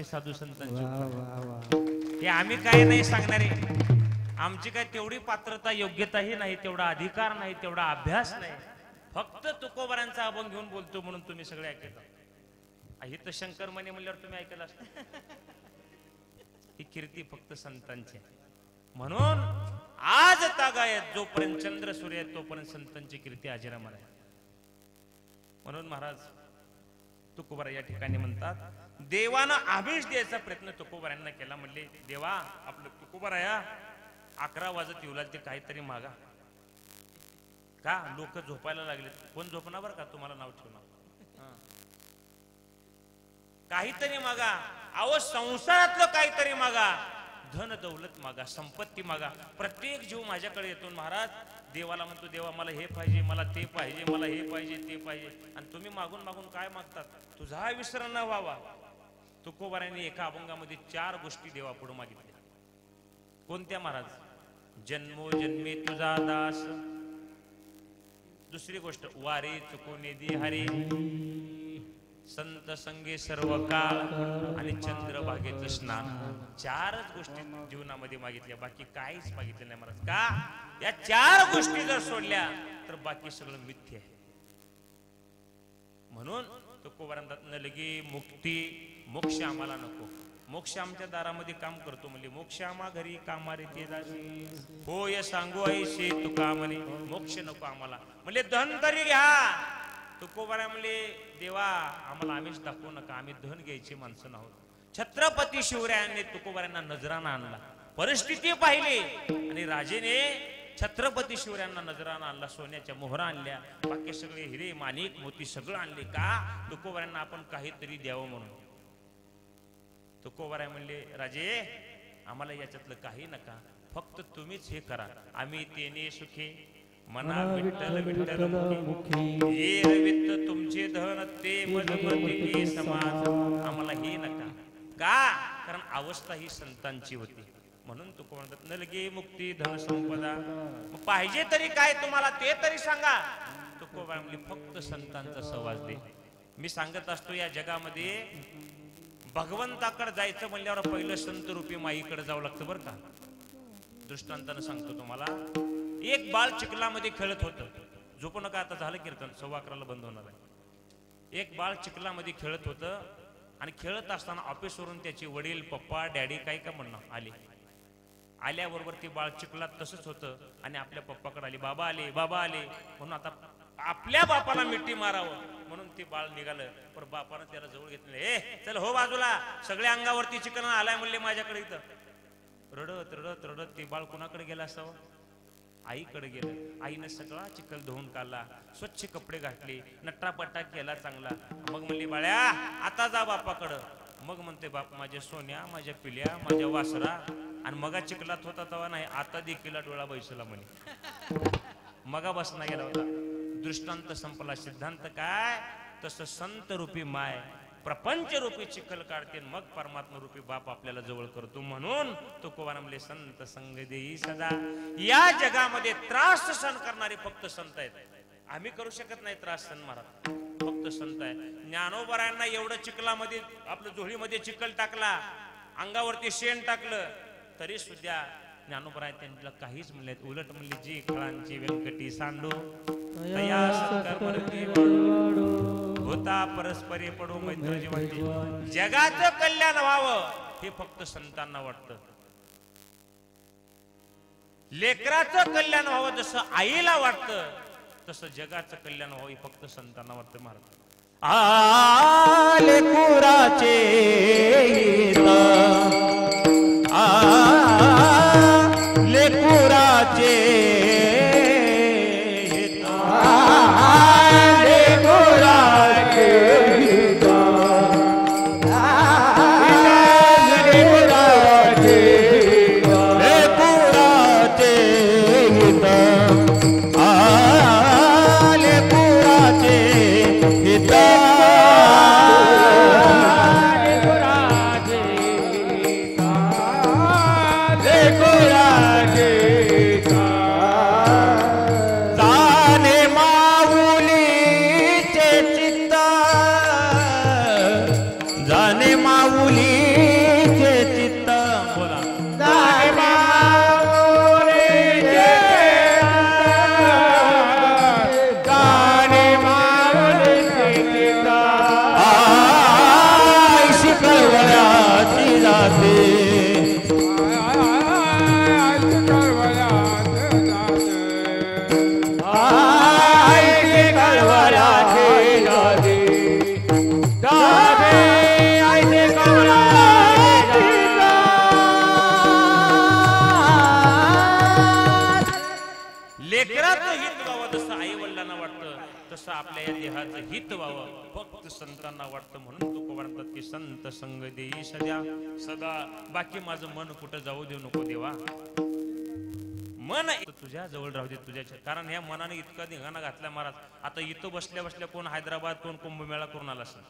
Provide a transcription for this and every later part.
साधू संतांचे हे आम्ही काय नाही सांगणारे, आमची काय तेवढी पात्रता योग्यताही नाही, तेवढा अधिकार नाही, तेवढा अभ्यास नाही, फक्त तुकोबारांचा अभंग घेऊन बोलतो म्हणून तुम्ही सगळे ऐकता. ही तर शंकर म्हणे म्हणल्यावर तुम्ही ऐकलं असतं. ही कीर्ती फक्त संतांची, म्हणून आज तागायत जोपर्यंत चंद्र सूर्य तोपर्यंत संतांची कीर्ती अजरामर आहे. म्हणून महाराज तुकोबार या ठिकाणी म्हणतात, देवानं आमिष द्यायचा प्रयत्न तुकोबारांना केला. म्हणले देवा आपलं तुकोबाराया 11 वाजत येऊ लागते, काहीतरी मागा. का लोक झोपायला लागले, कोण झोपणार बरं का, तुम्हाला नाव ठेवणार, काहीतरी मागा. अहो संसारातलं काहीतरी मागा, धन दौलत मागा, संपत्ती मागा. प्रत्येक जीव माझ्याकडे येतो महाराज, देवाला म्हणतो देवा मला हे पाहिजे, मला ते पाहिजे, मला हे पाहिजे, ते पाहिजे. आणि तुम्ही मागून मागून काय मागतात, तुझा विसर न व्हावा. तुकोबारांनी एका अभंगामध्ये 4 गोष्टी देवा पुढे मागितल्या. कोणत्या महाराज? जन्मोजन्मी तुझा दास. दुसरी गोष्ट, वारे चुकून दे हरे, संत संगे सर्व काळ आणि चंद्रभागेचं स्नान. चारच गोष्टी जीवनामध्ये मागितल्या, बाकी काहीच मागितलं नाही महाराज. का? या चार गोष्टी जर सोडल्या तर बाकी सगळं मिथ्य आहे. म्हणून तुकोबारांतात न लगे मुक्ती, मोक्ष आम्हाला नको. मोक्ष आमच्या दारामध्ये काम करतो म्हणजे मोक्ष आम्हा घरी कामारे ते दासी. होय सांगू ऐसे तुका म्हणे, मोक्ष नको आम्हाला. म्हणजे धन तरी घ्या. तुकोबारा म्हणले, देवा आम्हाला आम्हीच दाखवू नका, आम्ही धन घ्यायची माणसं नाहोत. छत्रपती शिवरायांनी तुकोबारांना नजराना आणला, परिस्थिती पाहिली आणि राजेने छत्रपती शिवरायांना नजराना आणला. सोन्याच्या मोहरा आणल्या, बाकी सगळे हिरे माणिक मोती सगळं आणले. का? तुकोबारांना आपण काहीतरी द्यावं म्हणून. तुकोबाराय म्हणले, राजे आम्हाला याच्यातलं काही नका, फक्त तुम्हीच हे करा. आम्ही तेने सुखी मना विठ्ठल विठ्ठल मुखी, ये रवित तुमचे धन ते मजमती समाज. आम्हाला हे नका. का? कारण अवस्था ही संतांची होती. म्हणून तुको म्हणतात न लगे मुक्ती धन संपदा. मग पाहिजे तरी काय तुम्हाला ते तरी सांगा. तुकोबा म्हणले, फक्त संतांचा सहवास दे. मी सांगत असतो या जगामध्ये भगवंताकडे जायचं म्हणल्यावर पहिलं संत रूपी माईकडे जावं लागतं बरं का. दृष्टांतानं सांगतो तुम्हाला. एक बाळ चिखलामध्ये खेळत होतं. झोपू नका, आता झालं कीर्तन, 11:15 बंद होणार आहे. एक बाळ चिखलामध्ये खेळत होतं आणि खेळत असताना ऑफिसवरून त्याचे वडील, पप्पा, डॅडी काही का म्हणणं आले. आल्याबरोबर ते बाळ चिखलात तसंच होतं आणि आपल्या पप्पाकडे आले. बाबा आले, बाबा आले म्हणून आता आपल्या बापाला मिठी मारावं म्हणून ते बाळ निघालं. पण बापानं त्याला जवळ घेतलं. ए चल हो बाजूला, सगळ्या अंगावरती चिकन आलाय म्हणले माझ्याकडे इथं. रडत रडत रडत ते बाळ कोणाकडे गेला असावं? आईकडे गेलं. आईनं सगळा चिखल धुवून काढला, स्वच्छ कपडे घातले, नट्टापट्टा केला चांगला. मग म्हणली, बाळ्या आता जा बापाकडं. मग म्हणते बाप, माझ्या सोन्या, माझ्या पिल्या, माझ्या वासरा, आणि मगा चिखलात होता तेव्हा नाही, आता देखील डोळा बैसला म्हणे. मगा बसना गेला होता. दृष्टांत संपला. सिद्धांत काय? तसं संत रूपी माय प्रपंच रूपी चिखल काढते, मग परमात्मा रूपी बाप आपल्याला जवळ करतो. म्हणून तुकोबारा म्हणले, संत संग देई सदा. या जगामध्ये त्रास सहन करणारे फक्त संत आहेत. आम्ही करू शकत नाही त्रास सहन महाराज, फक्त संत आहे. ज्ञानोबरायांना एवढं चिखलामध्ये आपलं झोळीमध्ये चिखल टाकला, अंगावरती शेण टाकलं, तरी सुद्धा ज्ञानोबराय त्यांना काहीच म्हणले. उलट म्हणले, जी खळांची व्यंकटी सांडू होता परस्परे पडू मैत्र जीवन. जगाचं कल्याण व्हावं हे फक्त संतांना वाटतं. लेकराचं कल्याण व्हावं जसं आईला वाटतं, तसं जगाचं कल्याण व्हावं हे फक्त संतांना वाटतं महाराज. लेकुराचे लेकुराचे संतांना वाटतं. म्हणून तुकोबा म्हणतात की संत संग देई सदा सदा. बाकी माझं मन कुठं जाऊ देऊ नको देवा. मन तुझ्या जवळ राहू दे तुझ्या. कारण ह्या मनाने इतका धिंगाणा घातला महाराज. आता इथं बसल्या बसल्या कोण हैदराबाद, कोण कुंभमेळा करून आला असेल,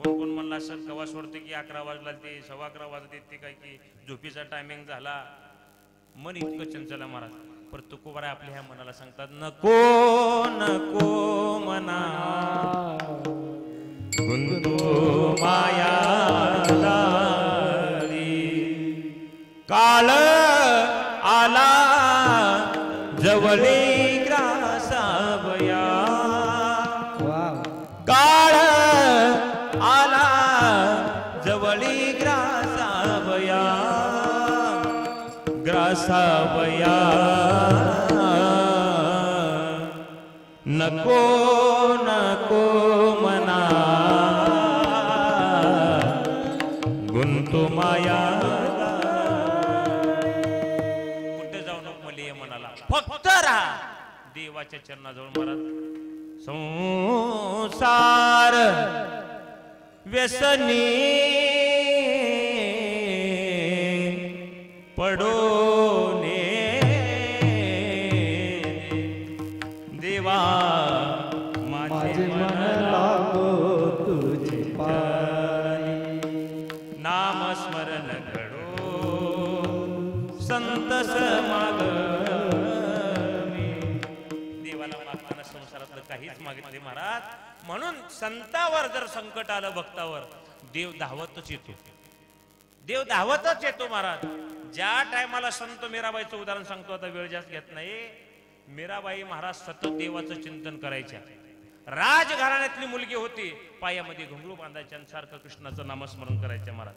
कोण कोण म्हणला असेल कवा सोडते की 11 वाजला, ते 11:15 वाजले, ते काय की झोपीचा टायमिंग झाला. मन इतकं चंचल आहे महाराज. पर तुकोबाराय आपल्या ह्या मनाला सांगतात, नको नको मना गुंतू माया काळ आला जवळी ग्रासावया, काळ आला जवळी ग्रासावया, ग्रासावया नको नको मना गुंतू माया. कुठे जाऊ नको मले ये मनाला, फक्त राहा देवाच्या चरणाजवळ. महाराज संसार व्यसनी पडोने देवा माझे मन लागो तुझे पायी, नाम स्मरण घडो संत समागमी. देवाला मागताना संसारातलं काहीच मागितले महाराज. म्हणून संतावर जर संकट आलं भक्तावर, देव धावतच येतो, देव धावतच येतो महाराज. ज्या टायमाला संत मीराबाईचं उदाहरण सांगतो, आता वेळ जास्त घेत नाही. मीराबाई महाराज सतत देवाचं चिंतन करायच्या. राजघराण्यातली मुलगी होती, पायामध्ये घुंगरू बांधायच्या आणि सारखं कृष्णाचं नामस्मरण करायचं महाराज,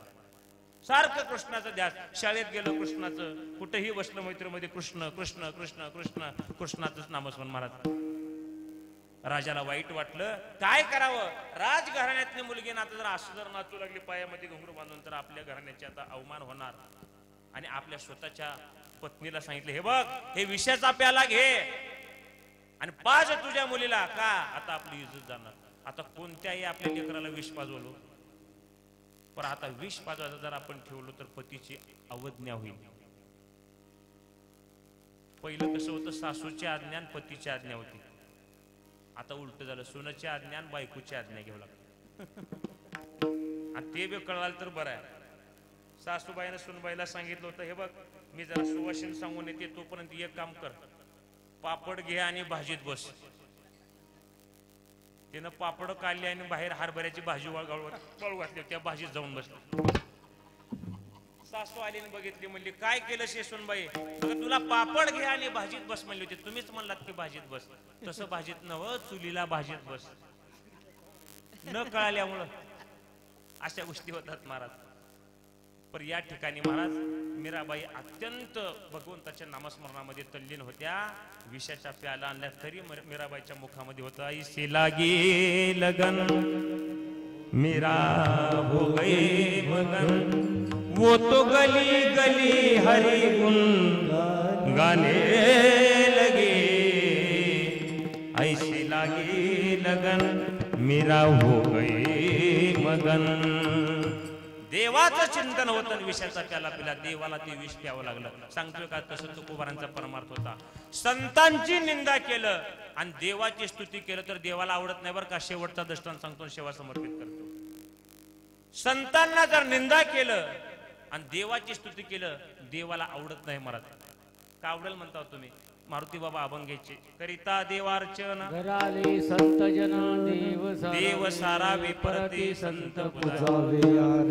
सारखं कृष्णाचं ध्यास. शाळेत गेलं कृष्णाचं, कुठेही बसलं मैत्रीमध्ये कृष्ण कृष्ण कृष्ण कृष्ण कृष्णाचंच नामस्मरण महाराज. राजाला वाईट वाटलं, काय करावं. राजघराण्यातली मुलगी ना आता जर असं जर नाचू लागली पायामध्ये घुंगरू बांधून, तर आपल्या घराण्याचे आता अवमान होणार. आणि आपल्या स्वतःच्या पत्नीला सांगितलं, हे बघ हे विषाचा प्याला घे आणि पाज तुझ्या मुलीला, का आता आपली इज्जत जाणार. आता कोणत्याही आपल्या लेकराला विष पाजवलो, पण आता विष पाजवायचं जर आपण ठेवलो तर पतीची अवज्ञा होईल. पहिलं कसं होतं, सासूची आज्ञा आणि पतीची आज्ञा होती. आता उलट झालं, सुनाची आज्ञा आणि बायकोची आज्ञा घ्यावं लागतं. आणि ते बी कळालं तर बरं आहे. सासूबाईनं सुनबाईला सांगितलं होतं, हे बघ मी जरा सुवासिन सांगून येते, तोपर्यंत एक काम कर, पापड घे आणि भाजीत बस. तिनं पापड काढली आणि बाहेर हरभऱ्याची भाजी वाळू घातली, त्या भाजीत जाऊन बसली. सासू आलीने बघितली, म्हणली काय केलं शे सुनबाई, तुला पापड घे आणि भाजीत बस म्हणली होती, तुम्हीच म्हणलात की भाजीत बस. तसं भाजीत नव्ह, चुलीला भाजीत बस. न कळाल्यामुळं अशा गोष्टी होतात महाराज. पर या ठिकाणी महाराज मीराबाई अत्यंत भगवंताच्या नामस्मरणामध्ये तल्लीन होत्या. विषाच्या प्याला आणल्या तरी मीराबाईच्या मुखामध्ये होता, इसे लागे लगन मीरा हो गए मगन, वो तो गली गली हरि गुन गाने लगे, ऐसे लागे लगन मीरा हो गए मगन. देवाचं चिंतन होतं, विषयाचा प्याला पिला, देवाला ते विष प्यावं लागलं. सांगतोय का, तसं तुकोबारांचा परमार्थ होता. संतांची निंदा केलं आणि देवाची स्तुती केलं तर देवाला आवडत नाही बरं का. शेवटचा दृष्टांत सांगतो, सेवा समर्पित करतो. संतांना जर निंदा केलं आणि देवाची स्तुती केलं, देवाला आवडत नाही महाराज. का आवडेल म्हणता तुम्ही? मारुती बाबा अभंगेचे, करिता देवार्चना घराले संत जना देव सारा विपरते संत पूजा.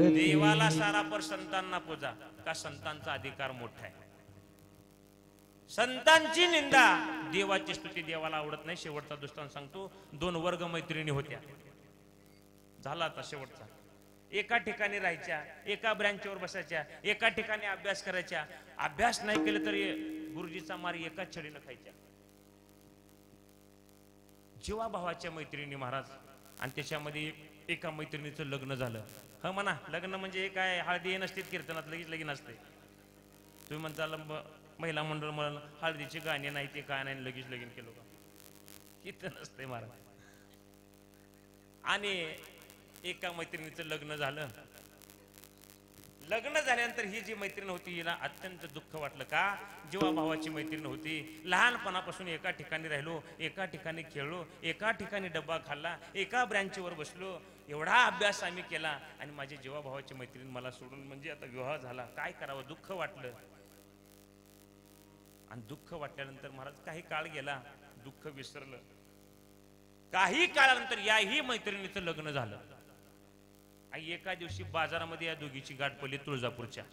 देवाला सारा पर संतांना पूजा, का संतांचा अधिकार मोठा आहे. संतांची निंदा, देवाची स्तुती देवाला आवडत नाही. शेवटचा दृष्टांत सांगतो, दोन वर्ग मैत्रिणी होत्या. झाला आता शेवटचा. एका ठिकाणी राहायच्या, एका ब्रँचवर बसायच्या, एका ठिकाणी अभ्यास करायच्या. अभ्यास नाही केलं तरी गुरुजीचा मार एकाच छडीनं खायच्या. जीवा भावाच्या मैत्रिणी महाराज. आणि त्याच्यामध्ये एका मैत्रिणीचं लग्न झालं. ह म्हणा, लग्न म्हणजे काय हळदी नसते कीर्तनात, लगेच लगीन असते. तुम्ही म्हणता महिला मंडळ म्हणून हळदीची गाणी नाही, ते काय नाही, लगेच लगीन केलं का? इथं नसते महाराज. आणि एका मैत्रिणीचं लग्न झालं. लग्न झाल्यानंतर ही जी मैत्रीण होती, हिला अत्यंत दुःख वाटलं. का? जीवा भावाची मैत्रीण होती. लहानपणापासून एका ठिकाणी राहिलो, एका ठिकाणी खेळलो, एका ठिकाणी डब्बा खाल्ला, एका ब्रँचवर बसलो, एवढा अभ्यास आम्ही केला आणि माझी जीवा भावाची मैत्रीण मला सोडून म्हणजे आता विवाह झाला. काय करावं? दुःख वाटलं. आणि दुःख वाटल्यानंतर महाराज काही काळ गेला, दुःख विसरलं. काही काळानंतर याही मैत्रिणीचं लग्न झालं. आणि एका दिवशी बाजारामध्ये या दोघीची गाठ पडली तुळजापूरच्या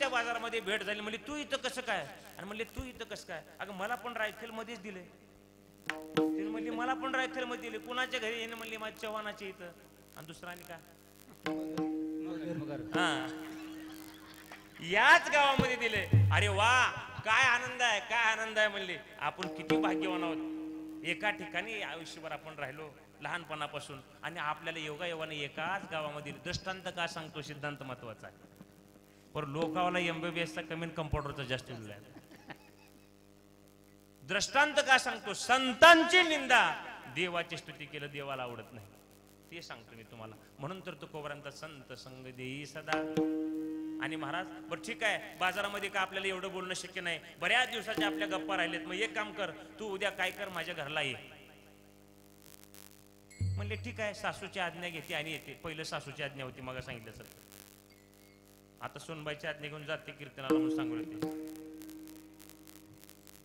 बाजारामध्ये भेट झाली. म्हणजे तू इथं कसं काय, आणि म्हणले तू इथं कसं काय. अगं मला पण रायफल मध्येच दिले. तिने म्हणली मला पण रायफल मध्ये दिले. कुणाच्या घरी येणे म्हणली माझ्या चव्हाणाच्या इथं. आणि दुसरा आणि का हा याच गावामध्ये दिले. अरे वा, काय आनंद आहे, काय आनंद आहे. म्हणले आपण किती भाग्यवान आहोत. एका ठिकाणी आयुष्यभर आपण राहिलो लहानपणापासून, आणि आपल्याला योगायोगाने एकाच गावामध्ये. दृष्टांत का सांगतो, सिद्धांत महत्वाचा आहे. पण लोकावाला MBBS चा कमी, कंपाऊंडरचा जास्त उरलाय. दृष्टांत का सांगतो, संतांची निंदा, देवाची स्तुती केलं देवाला आवडत नाही, ते सांगतो मी तुम्हाला. म्हणून तर तुकोबारांचा संत संग देई सदा. आणि महाराज बरं ठीक आहे, बाजारामध्ये का आपल्याला एवढं बोलणं शक्य नाही, बऱ्याच दिवसाच्या आपल्या गप्पा राहिलेत. मग एक काम कर, तू उद्या काय कर, माझ्या घरला ये. म्हणले ठीक आहे, सासूची आज्ञा घेते आणि येते. पहिलं सासूची आज्ञा होती, मग सांगितलं सर. आता सोनबाईची आज्ञा घेऊन जाते कीर्तनाला म्हणून सांगू येते.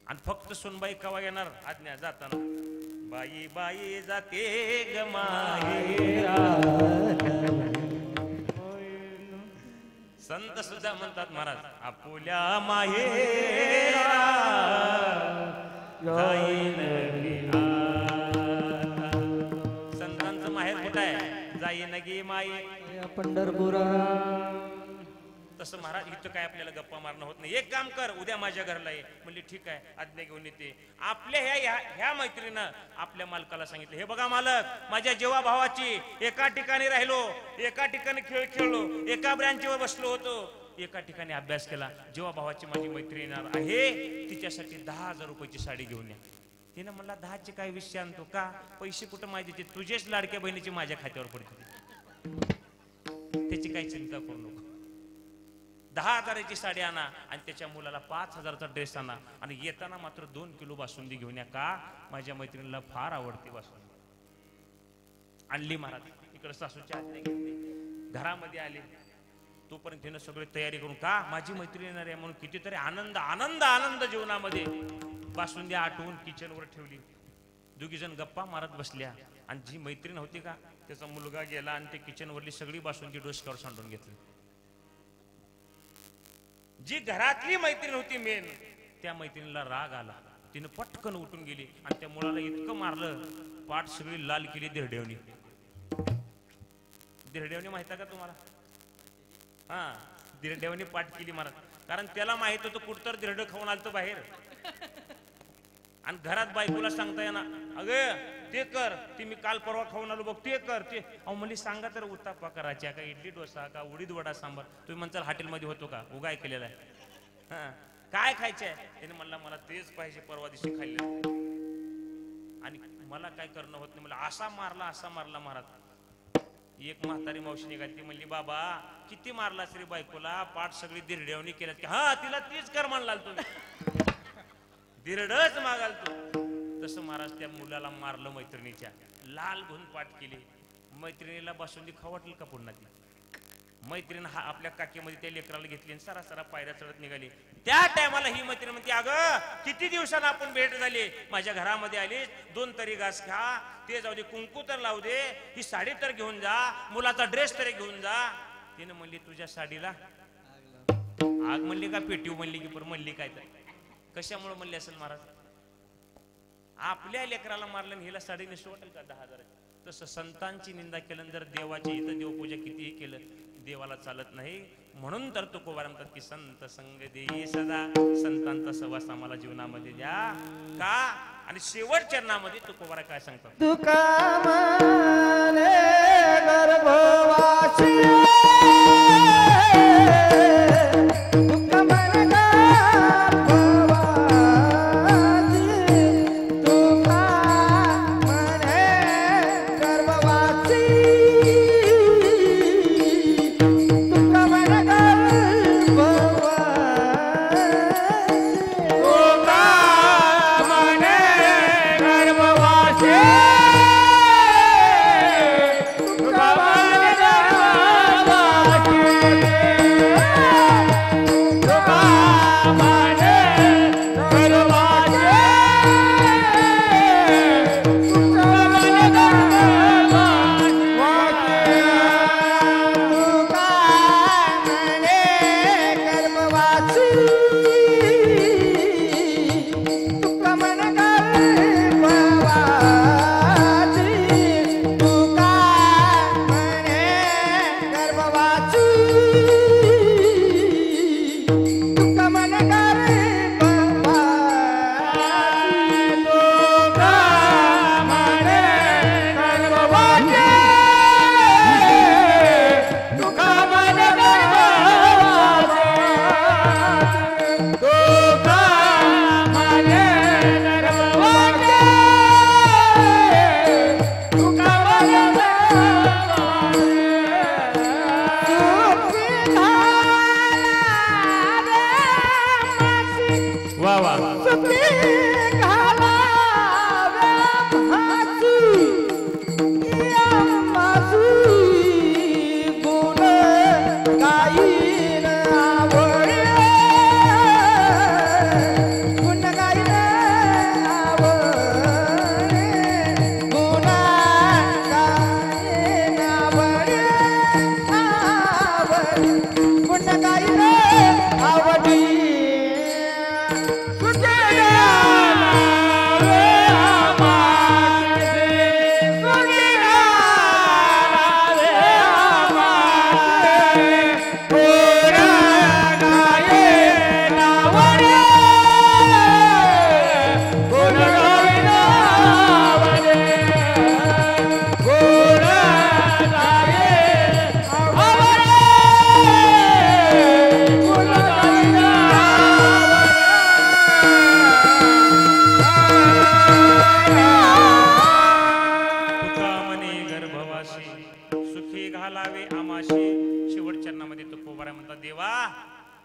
आणि फक्त सोनबाई कवा येणार आज्ञा जाताना, बाई बाई जाते ग माहेरा. संत सुद्धा म्हणतात महाराज, आपुल्या माहेरा जाईन गे. संतांचं माहेर कुठं आहे, जाईन गे माई पंढरपुरा. तसं महाराज इथं काय आपल्याला गप्पा मारणं होत नाही. एक काम कर, उद्या माझ्या घरला ये. म्हणली ठीक आहे, आज्ञा घेऊन येते. आपल्या ह्या मैत्रीनं आपल्या मालकाला सांगितलं, हे बघा मालक, माझ्या जेव्हा भावाची एका ठिकाणी राहिलो, एका ठिकाणी खेळ खेळलो, एका ब्रँचवर बसलो होतो, एका ठिकाणी अभ्यास केला. जेव्हा भावाची माझी मैत्री येणार आहे, तिच्यासाठी 10,000 रुपयाची साडी घेऊन या. तिनं म्हणला 10चे काय विषय आणतो का, पैसे कुठं माहिती, तुझेच लाडक्या बहिणीची माझ्या खात्यावर पडते, त्याची काही चिंता करू नको. 10,000ची साडी आणा आणि त्याच्या मुलाला 5,000चा ड्रेस आणा. आणि येताना मात्र 2 किलो बासुंदी घेऊन या, का माझ्या मैत्रिणीला फार आवडते बासुंदी. आणली महाराज. इकडे सासूची आज्ञा घेतली, घरामध्ये आले. तोपर्यंत तिनं सगळी तयारी करून, का माझी मैत्रीण येणार आहे म्हणून कितीतरी आनंद आनंद आनंद जीवनामध्ये. बासुंदी आटवून किचनवर ठेवली. दोघी जण गप्पा मारत बसल्या. आणि जी मैत्रीण होती का, त्याचा मुलगा गेला आणि ते किचनवरली सगळी बासुंदी डोसक्यावर सांडून घेतली. जी घरातली मैत्रीण होती मेन, त्या मैत्रिणीला राग आला. तिने पटकन उठून गेली आणि त्या मुलाला इतकं मारलं, पाठ सगळी लाल केली दिरडेवणी. दिरडेवणी माहिती का तुम्हाला? हा, दिरडेवणी पाठ केली महाराज. कारण त्याला माहित होतं कुठतर दिरड खाऊन आलतं बाहेर. आणि घरात बायकोला सांगता येणार, अगं ते कर, ते मी काल परवा खाऊन आलो बघ, ते कर ते. अहो म्हणली सांगा तर, उत्तापा करायच्या का, इडली डोसा का, उडीद वडा सांबार. तुम्ही म्हणताल हॉटेलमध्ये होतो का, उगाय केलेला आहे. हा, काय खायचंय? त्याने म्हणला मला तेच पाहिजे, परवा दिवशी खाल्लं. आणि मला काय करणं होत नाही. मला असा मारला महाराज. एक म्हातारी मावशी निघाली, ती म्हणली बाबा किती मारला श्री बायकोला, पाठ सगळी दिरडेवणी केल्यात की. हा, तिला तीच कर म्हणला तुम्ही, दिरडच मागाल तू. तसं महाराज त्या मुलाला मारलं मैत्रिणीच्या, लाल गुण पाठ केली. मैत्रिणीला बासुंदी खावटली का पुन्हा ती मैत्रीण हा आपल्या काकीमध्ये त्या लेकराला घेतली आणि सरासरा पायऱ्या चढत निघाली. त्या टायमाला ही मैत्रीण म्हणते, अगं किती दिवसांना आपण भेट झाली, माझ्या घरामध्ये आली, 2 तरी घास खा, ते जाऊ दे, कुंकू तर लावू दे, ही साडी तर घेऊन जा, मुलाचा ड्रेस तरी घेऊन जा. तिने म्हणली तुझ्या साडीला आग म्हणली का पेटीव म्हणली की, पण म्हणली काय तर कशामुळे म्हणले असेल महाराज. आपल्या लेकराला मारलं आणि हिला साडी नेसू वाटेल का 10,000? तसं संतांची निंदा केलं, जर देवाची इथं देवपूजा कितीही केलं देवाला चालत नाही. म्हणून तर तुकोबा म्हणतात की संत संग देई सदा, संतांचा सहवास आम्हाला जीवनामध्ये द्या का. आणि शेवट चरणामध्ये तुकोबा काय सांगतात, तुका माने गर्भवासी देवा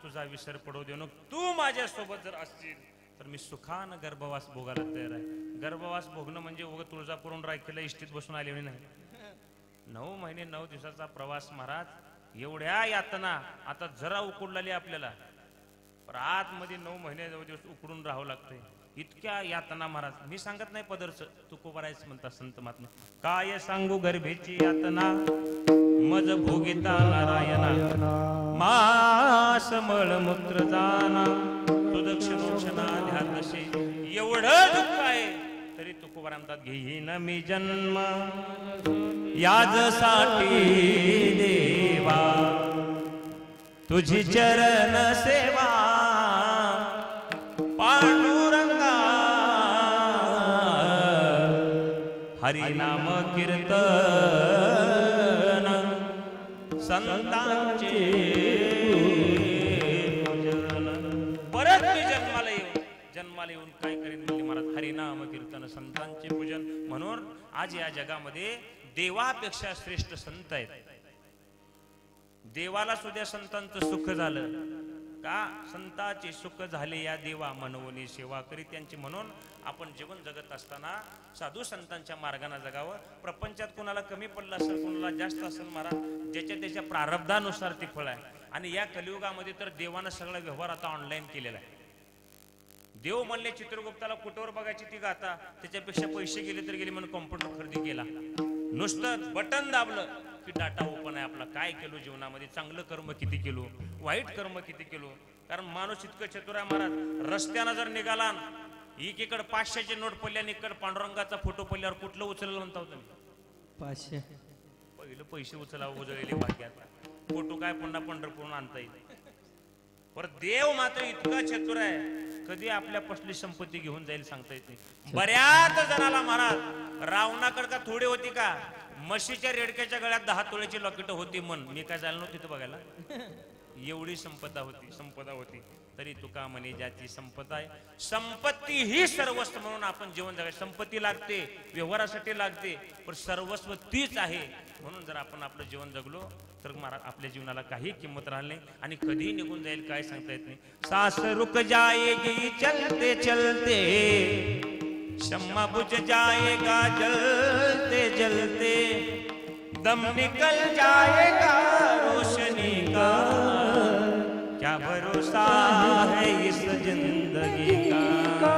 तुझा विसर पडू देऊ नको, तू माझ्या सोबत जर असशील तर मी सुखानं गर्भवास भोगायला तयार आहे. गर्भवास भोगणं म्हणजे उगा तुळजापुरून रायकेला इष्टीत बसून आले नाही. 9 महिने 9 दिवसाचा प्रवास महाराज, एवढ्या यातना आता जरा उकडलेली आपल्याला, पण आतमध्ये 9 महिने 9 दिवस उकडून राहावं लागतंय. इतक्या यातना महाराज, मी सांगत नाही पदरच, तुकोबारायच म्हणतात संत महात्मा. काय सांगू गर्भेची यातना मज भोगिता नारायणा, मास मळमूत्र जाना सुदक्षिणोक्षणा ध्यातसे. एवढं दुःख आहे तरी तुकोबारा म्हणतात घेईन मी जन्म याजसाठी देवा, तुझी चरण सेवा पांडुरंगा, हरिनाम कीर्तन संतांचे पूजन. परत मी जन्माला येऊन काय करेन म्हणजे महाराज, हरिनाम कीर्तन संतांचे पूजन. म्हणून आज या जगामध्ये देवापेक्षा श्रेष्ठ संत आहेत. देवाला सुद्धा संतांचं सुख झालं का, संतांचे सुख झाले या देवा मनवणी सेवा करी त्यांची. म्हणून आपण जीवन जगत असताना साधू संतांच्या मार्गाने जगावं. प्रपंचात कोणाला कमी पडलं असेल, कोणाला जास्त असेल महाराज, ज्याच्या त्याच्या प्रारब्धानुसार ती फळ आहे. आणि या कलियुगामध्ये तर देवानं सगळा व्यवहार आता ऑनलाईन केलेला आहे. देव म्हणले चित्रगुप्ताला कुठवर बघायची ती गाथा, त्याच्यापेक्षा पैसे गेले तर गेले म्हणून कॉम्प्युटर खरेदी केला. नुसतं बटन दाबलं की डाटा ओपन आहे आपला. काय केलो जीवनामध्ये, चांगलं कर्म किती केलो, वाईट कर्म किती केलो. कारण माणूस इतकं चतुर आहे महाराज, रस्त्यानं जर निघाला एकीकडे 500ची नोट पडल्या, इकडे पांडुरंगाचा फोटो पडल्यावर कुठलं उचललं म्हणता होतं? 500. पहिलं पैसे उचलावं उजळलेले भाग्यात, फोटो काय पुन्हा पंढरपूरून आणता येईल. पर देव मात्र इतका चतुर आहे, कधी आपल्या पसली संपत्ती घेऊन जाईल सांगता येत नाही. बऱ्याच जणाला महाराज रावणाकडे का थोडी होती का, म्हशीच्या रेडक्याच्या गळ्यात 10 तोळ्याची लॉकेट होती. मन मी काय झालं नव्हती तिथं बघायला, एवढी संपदा होती. तरी तुका म्हणे ज्याची संपदा आहे, संपत्ती ही सर्वस्व म्हणून आपण जीवन जगायचं. संपत्ती लागते, व्यवहारासाठी लागते, पण सर्वस्व तीच आहे. म्हणून जर आपण आपलं जीवन जगलो तर आपल्या जीवनाला काही किंमत राहणार नाही आणि कधी निघून जाईल काय सांगता येत नाही. सास रुक जाएगी चलते चलते, शम्मा बुझ जाएगा जलते जलते, दम निकल जाएगा रोशनी का, क्या भरोसा है इस जिंदगी का.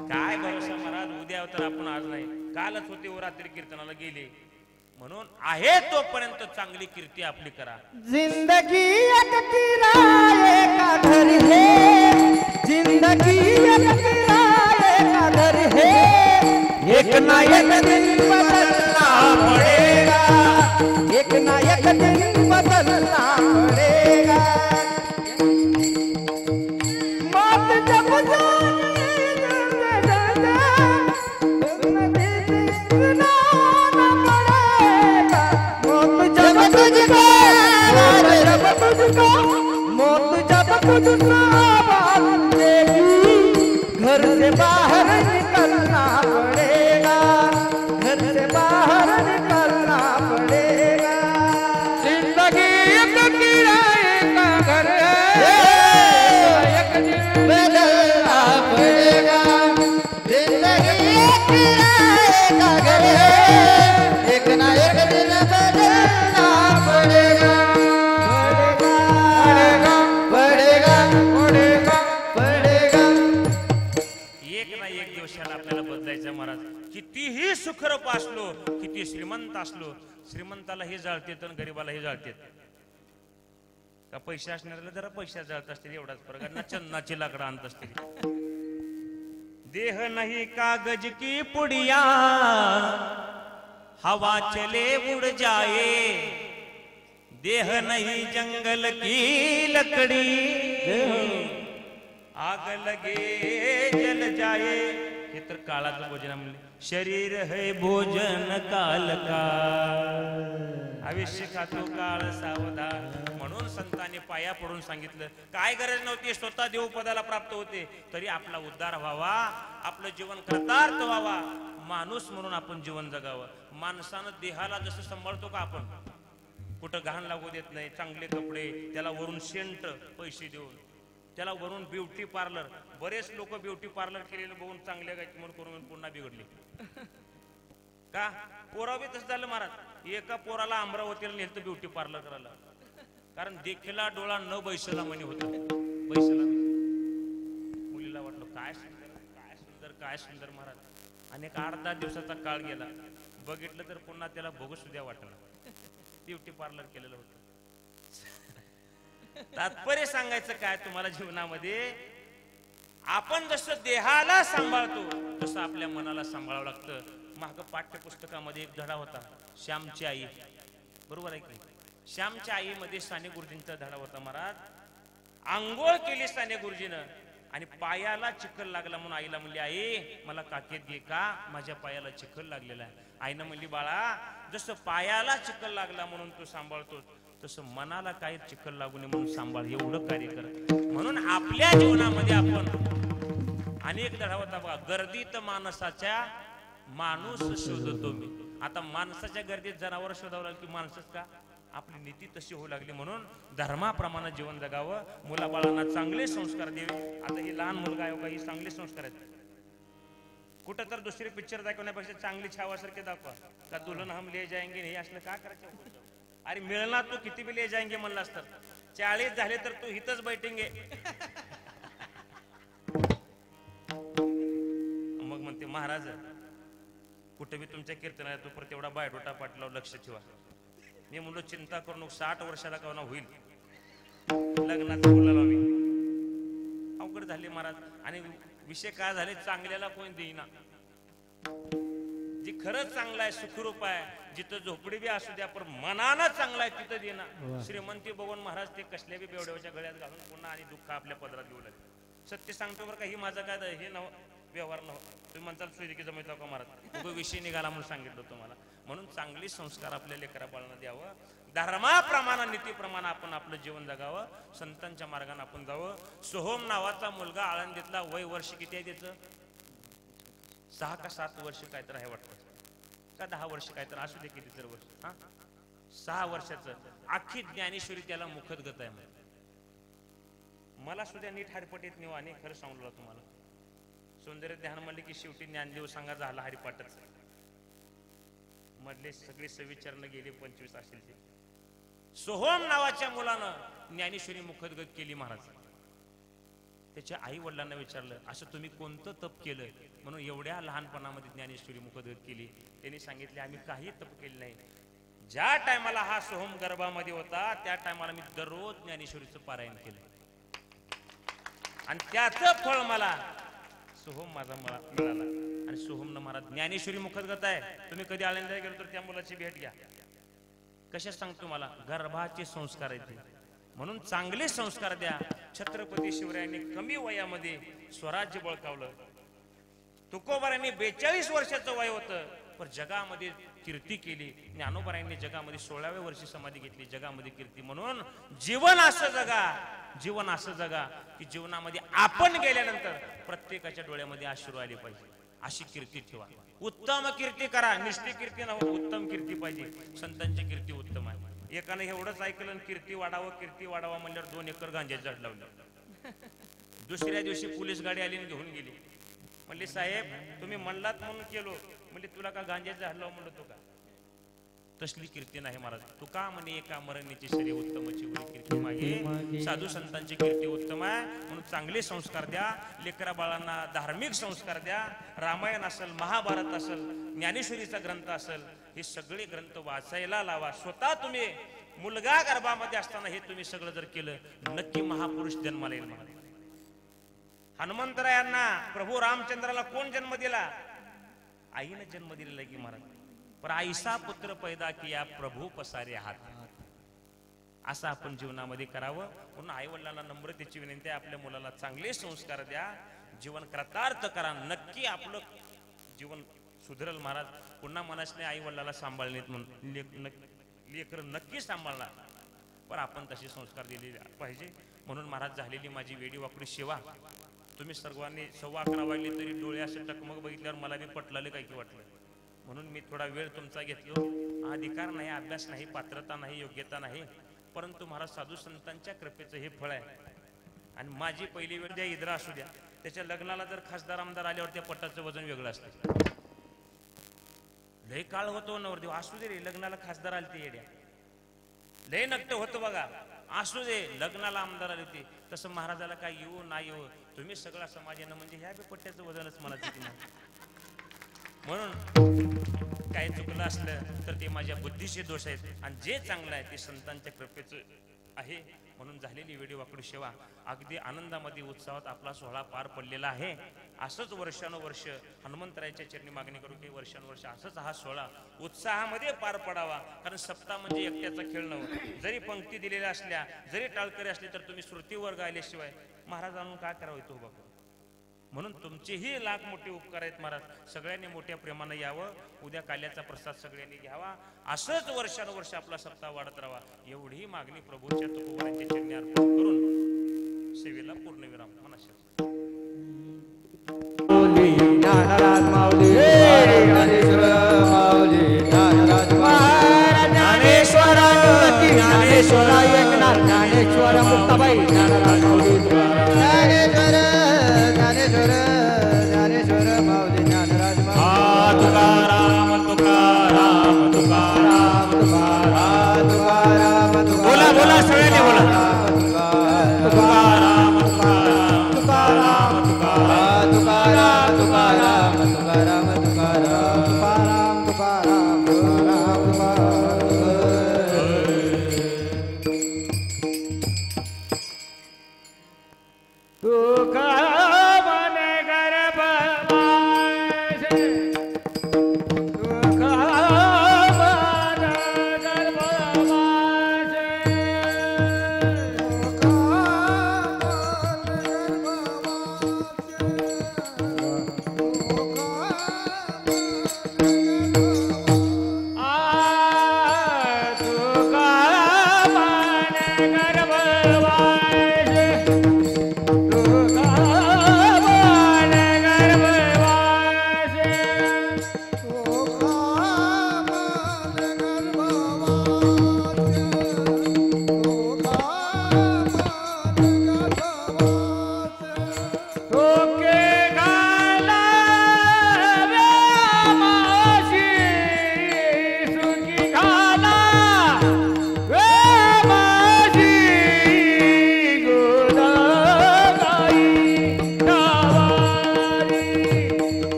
काय भरोसा महाराज, उद्या तर आपण आज नाही, कालच होते व रात्री कीर्तनाला गेले. म्हणून आहे तोपर्यंत चांगली कीर्ती आपली करा. जिंदगी एक किराए का घर है, जिंदगी एक किराए का घर है, एक ना एक दिन बदलना पड़ेगा, एक ना एक दिन बदलना पड़ेगा. मौत जब मौत जब तुझको आवाज़ देगी, घर से बाहर निकलना पड़ेगा, घर से बाहर निकलना पड़ेगा. जिंदगी एक किराए का घर है, एक दिन बदलना पड़ेगा. जिंदगी एक किराए का घर है, एक ना एक दिन बदलना पड़ेगा. आपल्याला बदलायचं महाराज. कितीही सुखरूप असलो, किती श्रीमंत असलो, श्रीमंताला हे जाळते तर गरीबाला हे जाळते का. पैसे असणाऱ्याला जरा पैसा जाळत असतील एवढाच फरक ना, चन्नाची लाकडं आणत असतील. देह नाही कागज की पुडिया, हवा चले उड़ जाए, देह नहीं जंगल की लकड़ी, आग लगे जल जाए. हे तर काळाचं भोजन म्हणले. शरीर है भोजन काल का, आयुष्य खातो काळ सावधान. म्हणून संतांनी पाया पडून सांगितलं, काय गरज नव्हती, स्वतः देवपदाला प्राप्त होते तरी आपला उद्धार व्हावा, आपलं जीवन कृतार्थ व्हावा, माणूस म्हणून आपण जीवन जगावं. माणसानं देहाला जसं सांभाळतो का आपण, कुठं घाण लागू देत नाही, चांगले कपडे, त्याला वरून सेंट पैसे देऊन, त्याला वरून ब्युटी पार्लर. बरेच लोक ब्युटी पार्लर केलेलं बघून चांगले गायची म्हणून करून पुन्हा बिघडले. का पोरा बी तसं झालं महाराज. एका पोराला अमरावतीला नेलं ब्युटी पार्लर करायला, कारण देखीला डोळा न बैसला म्हणे होत. बैसला मुलीला वाटलं काय सुंदर काय सुंदर काय सुंदर महाराज. आणि एक 8-10 दिवसाचा काळ गेला, बघितलं तर पुन्हा त्याला बघू सुद्धा वाटलं. ब्युटी पार्लर केलेलं होतं. तात्पर्य सांगायचं काय तुम्हाला, जीवनामध्ये आपण जसं देहाला सांभाळतो तसं आपल्या मनाला सांभाळावं लागतं. माग पाठ्यपुस्तकामध्ये एक धडा होता, श्यामची आई. बरोबर आहे की? श्यामच्या आईमध्ये साने गुरुजींचा धडा होता महाराज. आंघोळ केली साने गुरुजीनं आणि पायाला चिखल लागला म्हणून आईला म्हणली, आई मला काकेत घे का, माझ्या पायाला चिखल लागलेला आहे. आईनं म्हणली, बाळा जसं पायाला चिखल लागला म्हणून तू सांभाळतो तसं मनाला काही चिखल लागू नये म्हणून सांभाळ, एवढं कार्य कर. म्हणून आपल्या जीवनामध्ये आपण अनेक धडा होता बघा. गर्दीत माणसाच्या माणूस शोधतो मी. आता माणसाच्या गर्दीत जनावर शोधावं लागलं की माणसच का, आपली नीती तशी होऊ लागली. म्हणून धर्माप्रमाणे जीवन जगावं, मुलाबाळांना चांगले संस्कार द्यावे. आता ही लहान मुलगा आहे का, ही चांगले संस्कार आहेत. कुठं तर दुसरे पिक्चर दाखवण्यापेक्षा चांगली छावासारखे दाखवा. का दुल्हन हम ले जाएंगे, हे असलं का करायचं. अरे मिळणार तू किती बी ले जाएंगे म्हणलं असतं, 40 झाले तर तू इथंच बैठेंगे. मग म्हणते महाराज कुठे बी तुमच्या कीर्तनाला तू परत एवढा बायडोटा पाटलावर लक्ष ठेवा. मी म्हणलो चिंता करू नको, 60 वर्षाला कवना होईल, लग्नाचं बोलायला मी. अवघड झाले महाराज. आणि विषय काय झाले, चांगल्याला कोण देईना. जी खरंच चांगला आहे, सुखरूप आहे, जिथं झोपडी बी असू द्या पण मनानं चांगला आहे तिथं देणार. श्रीमंती बघून महाराज ते कसल्या बी बेवड्याच्या गळ्यात घालून पुन्हा आणि दुःख आपल्या पदरात घेऊ लागले. सत्य सांगतो बरं का, ही माझा काय हे नव व्यवहार नव्हता. तुम्ही म्हणताल सुरिकी जमवता का महाराज, उभं विषय निघाला म्हणून सांगितलं तुम्हाला. म्हणून चांगले संस्कार आपल्या लेकरा बाळांना द्यावं, धर्माप्रमाणे नीतीप्रमाणे आपण आपलं जीवन जगावं, संतांच्या मार्गाने आपण जावं. सोहम नावाचा मुलगा आळंदीतला, वय वर्ष किती आहे त्याचं, 6 का 7 वर्ष काय तर आहे वाटतं, का 10 वर्ष काय तर असू दे, किती तर वर्ष, हा 6 वर्षाचं. अख्खी ज्ञानेश्वरी त्याला मुखदगत आहे. मला सुद्धा नीट हरिपाठ येत नाही आणि खरं सांगलो तुम्हाला. सौंदर्य ध्यान म्हणले की शेवटी ज्ञानदेव सांगा झाला हरिपाठच. मधले सगळे 26 चरण गेले, 25 असेल ते. सोहम नावाच्या मुलानं ज्ञानेश्वरी मुखदगत केली महाराज. त्याच्या आई वडिलांना विचारलं, असं तुम्ही कोणतं तप केलं म्हणून एवढ्या लहानपणामध्ये ज्ञानेश्वरी मुखदगत केली. त्यांनी सांगितले, आम्ही काही तप केले नाही. ज्या टायमाला हा सोहम गर्भामध्ये होता त्या टायमाला मी दररोज ज्ञानेश्वरीचं पारायण केलं आणि त्याचं फळ मला सोहम माझा मिळाला. आणि सोहमनं महाराज ज्ञानेश्वरी मुखदगत आहे. तुम्ही कधी आळंदीला गेलो तर त्या मुलाची भेट घ्या. कशा सांगतो मला, गर्भाचे संस्कार आहेत. म्हणून चांगले संस्कार द्या. छत्रपती शिवरायांनी कमी वयामध्ये स्वराज्य बळकावलं. तुकोबारायांनी 42 वर्षाचं वय होतं पण जगामध्ये कीर्ती केली. ज्ञानोबारायांनी जगामध्ये 16व्या वर्षी समाधी घेतली, जगामध्ये कीर्ती. म्हणून जीवन असं जगा, जीवन असं जगा की जीवनामध्ये आपण गेल्यानंतर प्रत्येकाच्या डोळ्यामध्ये अश्रू आले पाहिजे. अशी कीर्ती ठेवा. उत्तम कीर्ती करा, निष्ठी कीर्ती न उत्तम कीर्ती पाहिजे. संतांची कीर्ती उत्तम आहे. एकाने एवढंच ऐकलं कीर्ती वाढावं म्हणल्यावर 2 एकर गांजाचं झाड लावलं. दुसऱ्या दिवशी पोलीस गाडी आली आणि घेऊन गेली. म्हणले, साहेब तुम्ही म्हणलात म्हणून केलो. म्हणजे तुला का गांजाचं झाड लाव म्हणलं, तो का तसली कीर्ती नाही महाराज. तू का म्हणे एका मरणीची शरीर उत्तमची कीर्ती मागे. साधू संतांची कीर्ती उत्तम आहे. म्हणून चांगले संस्कार द्या. लेकरा बाळांना धार्मिक संस्कार द्या. रामायण असेल, महाभारत असेल, ज्ञानेश्वरीचा ग्रंथ असेल, हे सगळे ग्रंथ वाचायला लावा. स्वतः तुम्ही मुलगा गर्भामध्ये असताना हे तुम्ही सगळं जर केलं, नक्की महापुरुष जन्माला येईल. हनुमंतरायांना प्रभू रामचंद्राला कोण जन्म दिला, आईने जन्म दिलेला की महाराज. पर आईसा पुत्र पैदा किया प्रभू पसारे हात. असं आपण जीवनामध्ये करावं. म्हणून आई वडिलांना नम्रतेची विनंती आहे, आपल्या मुलाला चांगले संस्कार द्या, जीवन कृतार्थ करा. नक्की आपलं जीवन सुधरल महाराज. पुन्हा मनासने आई वडिलाला सांभाळण्यात म्हणून लेकर नक्की सांभाळणार, पण आपण तसे संस्कार दिले पाहिजे. म्हणून महाराज झालेली माझी वेडी वाकडी सेवा. तुम्ही सर्वांनी 11:15 वाजले तरी डोळे असे टकमक बघितल्यावर मला बी पटलेलं काय की वाटलं. म्हणून मी थोडा वेळ तुमचा घेतलो. अधिकार नाही, अभ्यास नाही, पात्रता नाही, योग्यता नाही, परंतु महाराज साधू संतांच्या कृपेचं हे फळ आहे. आणि माझी पहिली वेळ द्या, इद्रा असू द्या, त्याच्या लग्नाला जर खासदार आमदार आल्यावर त्या पटाचं वजन वेगळं असतं. लय काळ होतो नवरदेव, असू दे रे, लग्नाला खासदार आले ते येड्या, लय नक्ट होतं बघा, असू दे, लग्नाला आमदार आले ते. तसं महाराजाला काय येऊ ना येऊ, तुम्ही सगळा समाज येणं म्हणजे ह्या पट्ट्याचं वजनच म्हणायचं की नाही. म्हणून काय चुकलं असलं तर ते माझ्या बुद्धीचे दोष आहेत, आणि जे चांगलं आहे ते संतांच्या कृपेचं आहे. म्हणून झालेली वेडीवाकडी सेवा अगदी आनंदामध्ये उत्साहात आपला सोहळा पार पडलेला आहे. असंच वर्षानुवर्ष हनुमंतरायाच्या चरणी मागणी करू की वर्षानुवर्ष असंच हा सोहळा उत्साहामध्ये पार पडावा. कारण सप्ताह म्हणजे एकट्याचा खेळ नव्हता. जरी पंक्ती दिलेल्या असल्या, जरी टाळकरी असले, तर तुम्ही श्रुतीवर गायल्याशिवाय महाराजांना काय करावं तो बघा. म्हणून तुमचेही लाख मोठे उपकार आहेत महाराज. सगळ्यांनी मोठ्या प्रेमानं यावं, उद्या काल्याचा प्रसाद सगळ्यांनी घ्यावा, असंच वर्षानुवर्ष आपला सप्ताह वाढत राहावा, एवढी मागणी प्रभूच्या तुकोबारांच्या चरणी अर्पण करून सेवेला पूर्णविराम म्हणा. ज्ञानेश्वर ज्ञानेश्वर एकनाथ ज्ञानेश्वर मुक्ताबाई ज्ञानराज माऊली ज्ञानेश्वर ज्ञानेश्वर ज्ञानेश्वर माऊली ज्ञानराज माऊली. तुकाराम तुकाराम तुकाराम तुकाराम तुकाराम बोला बोला सगळ्यांनी बोला. तुकाराम तुकाराम तुकाराम तुकाराम तुकाराम तुकाराम तुकाराम तुकाराम तुकाराम तुकाराम तुकाराम.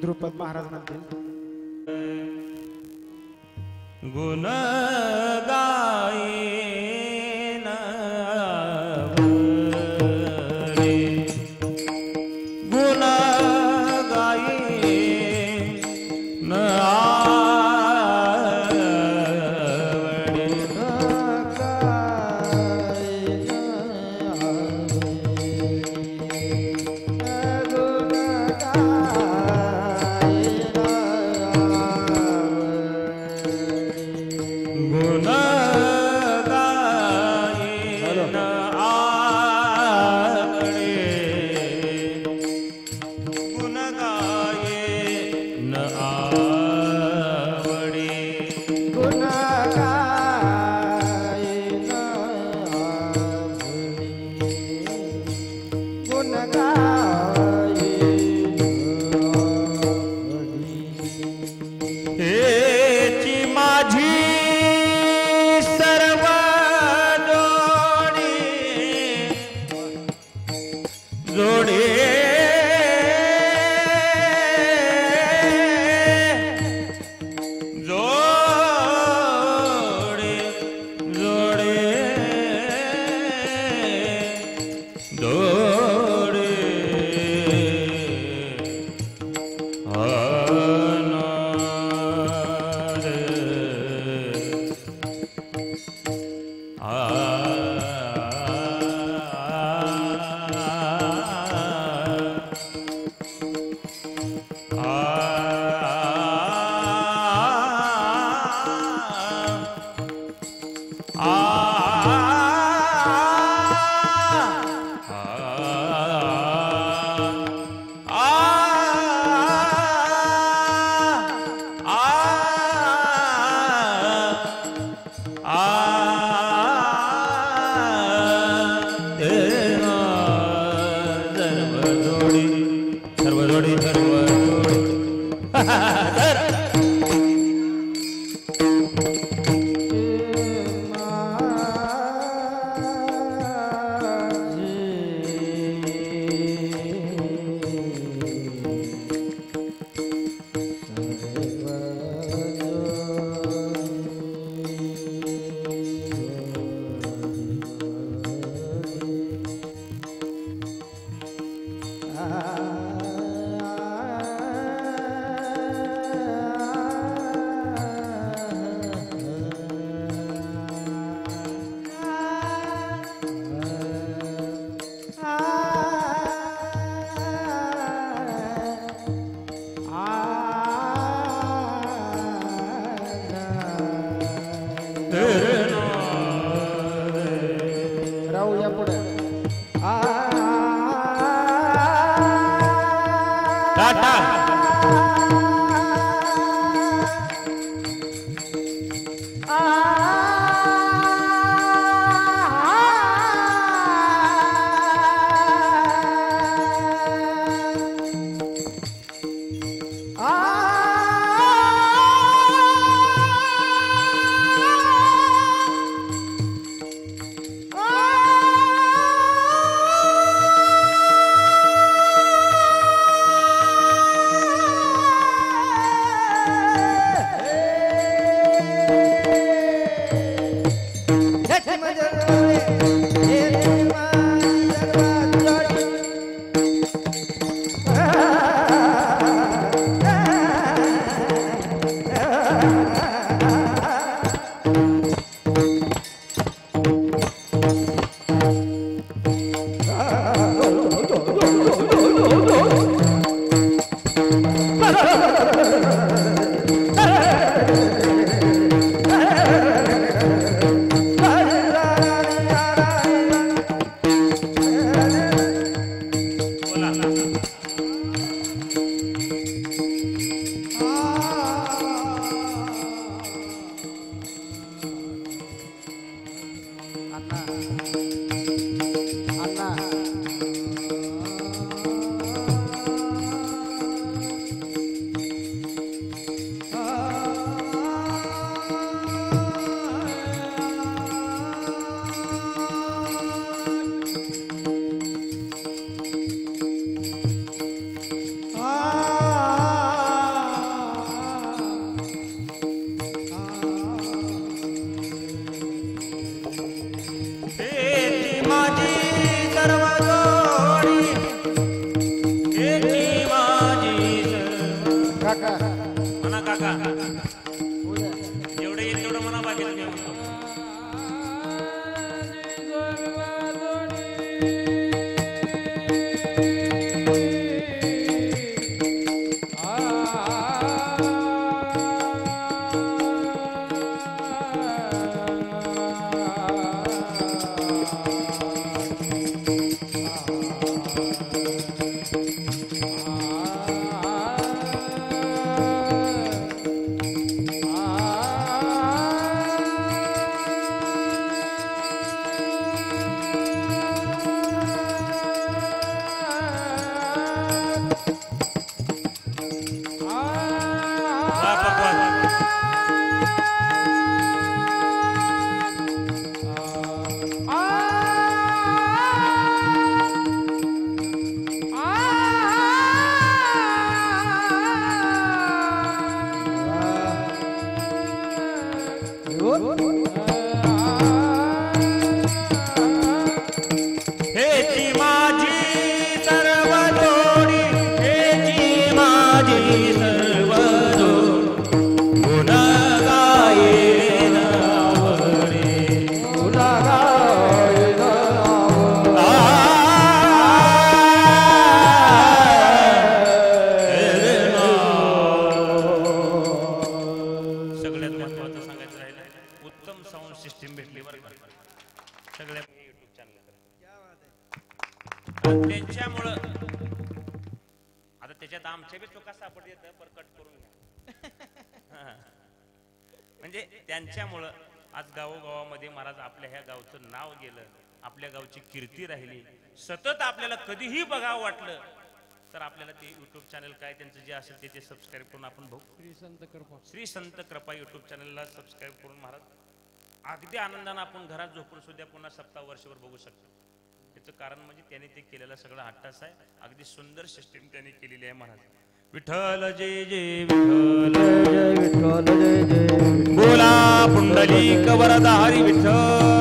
द्रुपद महाराज म्हणतील गुण गायेन रे गुण गायेन आवडे गुण गायेन आवडे गुण गायेन आवडे गुण हेची माझी सर्व जोडी जोडे जोडे जोडे सर्व जोडी राहूया पुढे टाटा त्याच्यात आमच्या बी चुका सापडतात पर कट करून घ्या. हा. म्हणजे त्यांच्यामुळं आज गावोगावामध्ये महाराज आपल्या ह्या गावचं नाव गेलं, आपल्या गावची कीर्ती राहिली. सतत आपल्याला कधीही बघावं वाटलं तर आपल्याला ते युट्यूब चॅनल काय त्यांचं जे असेल ते सबस्क्राईब करून आपण बघू. श्री संत कृपा युट्यूब चॅनलला सबस्क्राईब करून महाराज अगदी आनंदानं आपण घरात झोपून सुद्धा पुन्हा सप्ताह वर्षभर बघू शकतो. त्याचं कारण म्हणजे त्याने ते केलेला सगळा हट्टास आहे. अगदी सुंदर सिस्टीम त्याने केलेली आहे महाराज. विठ्ठल जय जय विठ्ठल जय विठ्ठल जय जय बोला पुंडलिक वरदा हरी विठ्ठल